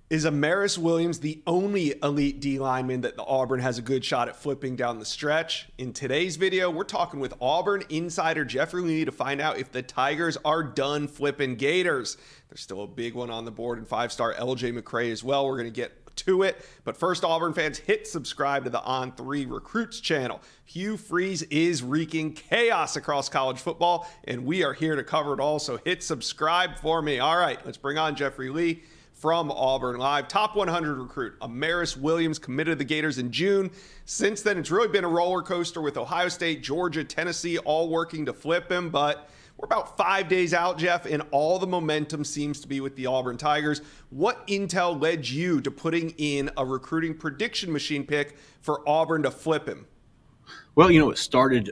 Is Amaris Williams the only elite D lineman that the Auburn has a good shot at flipping down the stretch? In today's video, we're talking with Auburn insider Jeffrey Lee to find out if the Tigers are done flipping Gators. There's still a big one on the board in five-star LJ McCray as well. We're going to get to it. But first, Auburn fans, hit subscribe to the On3 Recruits channel. Hugh Freeze is wreaking chaos across college football, and we are here to cover it all, so hit subscribe for me. All right, let's bring on Jeffrey Lee from Auburn Live. Top 100 recruit Amaris Williams committed to the Gators in June. Since then, it's really been a roller coaster with Ohio State, Georgia, Tennessee all working to flip him, but we're about 5 days out, Jeff, and all the momentum seems to be with the Auburn Tigers. What intel led you to putting in a recruiting prediction machine pick for Auburn to flip him? Well, it started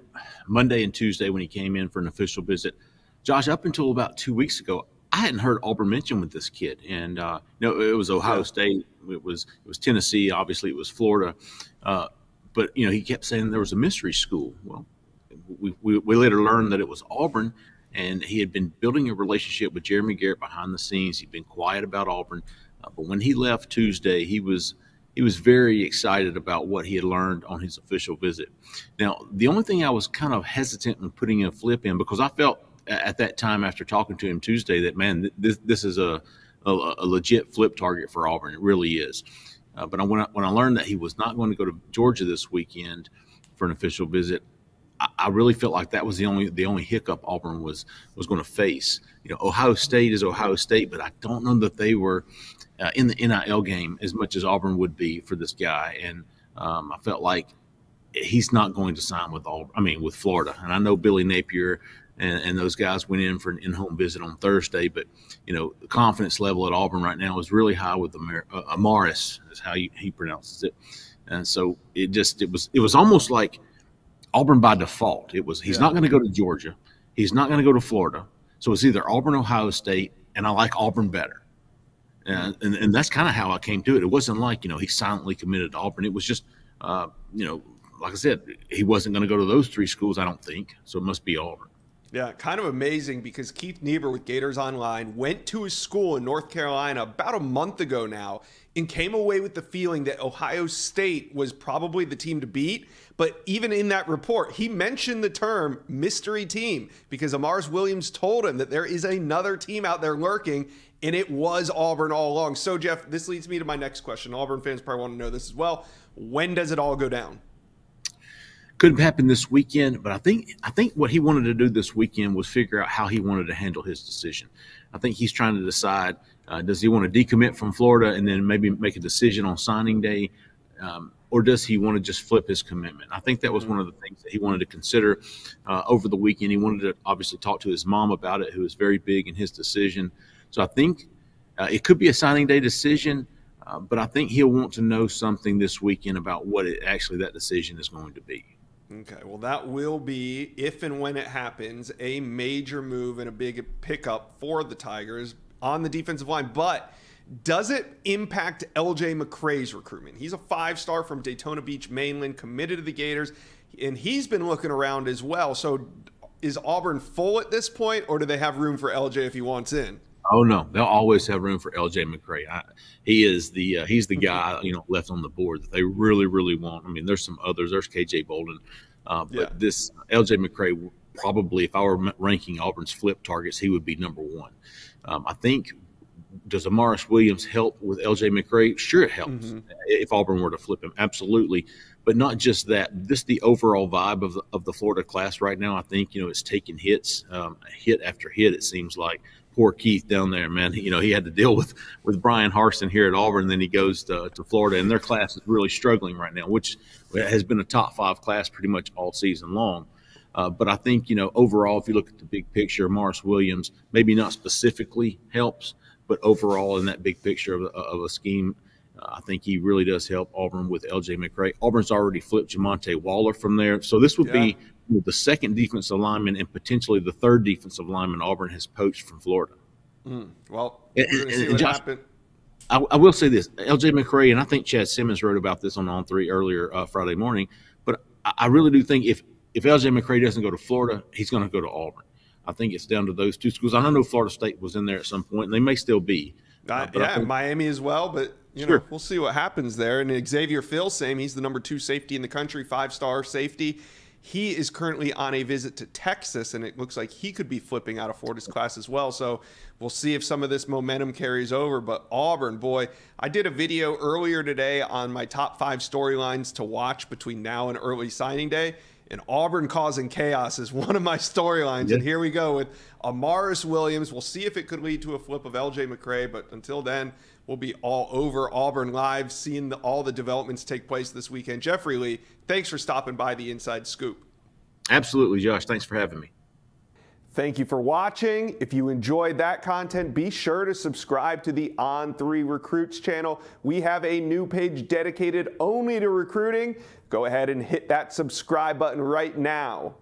Monday and Tuesday when he came in for an official visit. Josh, up until about 2 weeks ago, I hadn't heard Auburn mention with this kid, and it was Ohio State, it was Tennessee, obviously it was Florida, but he kept saying there was a mystery school. Well, we later learned that it was Auburn, and he had been building a relationship with Jeremy Garrett behind the scenes. He'd been quiet about Auburn, but when he left Tuesday, he was very excited about what he had learned on his official visit. Now, the only thing I was kind of hesitant in putting a flip in, because I felt at that time after talking to him Tuesday that, man, this is a legit flip target for Auburn. It really is. But when I learned that he was not going to go to Georgia this weekend for an official visit, I really felt like that was the only hiccup Auburn was going to face. Ohio State is Ohio State, but I don't know that they were in the NIL game as much as Auburn would be for this guy. And I felt like he's not going to sign with with Florida. And I know Billy Napier and those guys went in for an in-home visit on Thursday, but the confidence level at Auburn right now is really high with Amaris, is how he pronounces it. And so it was almost like Auburn by default. He's not going to go to Georgia, he's not going to go to Florida, so it's either Auburn, Ohio State, and I like Auburn better. And that's kind of how I came to it. It wasn't like he silently committed to Auburn. It was just like I said, he wasn't going to go to those three schools, I don't think. So it must be Auburn. Yeah, kind of amazing because Keith Niebuhr with Gators Online went to his school in North Carolina about a month ago now and came away with the feeling that Ohio State was probably the team to beat. But even in that report, he mentioned the term mystery team because Amaris Williams told him that there is another team out there lurking, and it was Auburn all along. So, Jeff, this leads me to my next question. Auburn fans probably want to know this as well. When does it all go down? Could happen this weekend, but I think what he wanted to do this weekend was figure out how he wanted to handle his decision. I think he's trying to decide, does he want to decommit from Florida and then maybe make a decision on signing day, or does he want to just flip his commitment? I think that was one of the things that he wanted to consider over the weekend. He wanted to obviously talk to his mom about it, who is very big in his decision. So I think it could be a signing day decision, but I think he'll want to know something this weekend about what that decision is going to be. Okay, well, that will be, if and when it happens, a major move and a big pickup for the Tigers on the defensive line. But does it impact LJ McCray's recruitment? He's a five-star from Daytona Beach, Mainland, committed to the Gators, and he's been looking around as well. So is Auburn full at this point, or do they have room for LJ if he wants in? Oh no, they'll always have room for LJ McCray. He's the guy left on the board that they really, really want. I mean, there's some others. There's KJ Bolden, but this LJ McCray probably, if I were ranking Auburn's flip targets, he would be number one. I think. Does Amaris Williams help with LJ McCray? Sure, it helps. If Auburn were to flip him, absolutely. But not just that. This the overall vibe of the Florida class right now. I think it's taking hits, hit after hit. It seems like. Poor Keith down there, man. He had to deal with Brian Harsin here at Auburn, and then he goes to Florida, and their class is really struggling right now, which has been a top 5 class pretty much all season long. But I think, overall, if you look at the big picture, Amaris Williams maybe not specifically helps, but overall in that big picture of a scheme, I think he really does help Auburn with LJ McCray. Auburn's already flipped Jamonte Waller from there, so this would be the second defensive lineman and potentially the third defensive lineman Auburn has poached from Florida. Well, we're going to see what happens. I will say this, LJ McCray, and I think Chad Simmons wrote about this on On3 earlier Friday morning, but I really do think if LJ McCray doesn't go to Florida, he's going to go to Auburn. I think it's down to those two schools. I know Florida State was in there at some point, and they may still be. Yeah, Miami as well, but you know, we'll see what happens there. And Xavier Phil, same. He's the number 2 safety in the country, 5-star safety. He is currently on a visit to Texas, and it looks like he could be flipping out of Florida's class as well. So we'll see if some of this momentum carries over. But Auburn, boy, I did a video earlier today on my top 5 storylines to watch between now and early signing day. And Auburn causing chaos is one of my storylines. And here we go with Amaris Williams. We'll see if it could lead to a flip of LJ McCray. But until then, we'll be all over Auburn Live, seeing all the developments take place this weekend. Jeffrey Lee, thanks for stopping by the Inside Scoop. Absolutely, Josh. Thanks for having me. Thank you for watching. If you enjoyed that content, be sure to subscribe to the On3 Recruits channel. We have a new page dedicated only to recruiting. Go ahead and hit that subscribe button right now.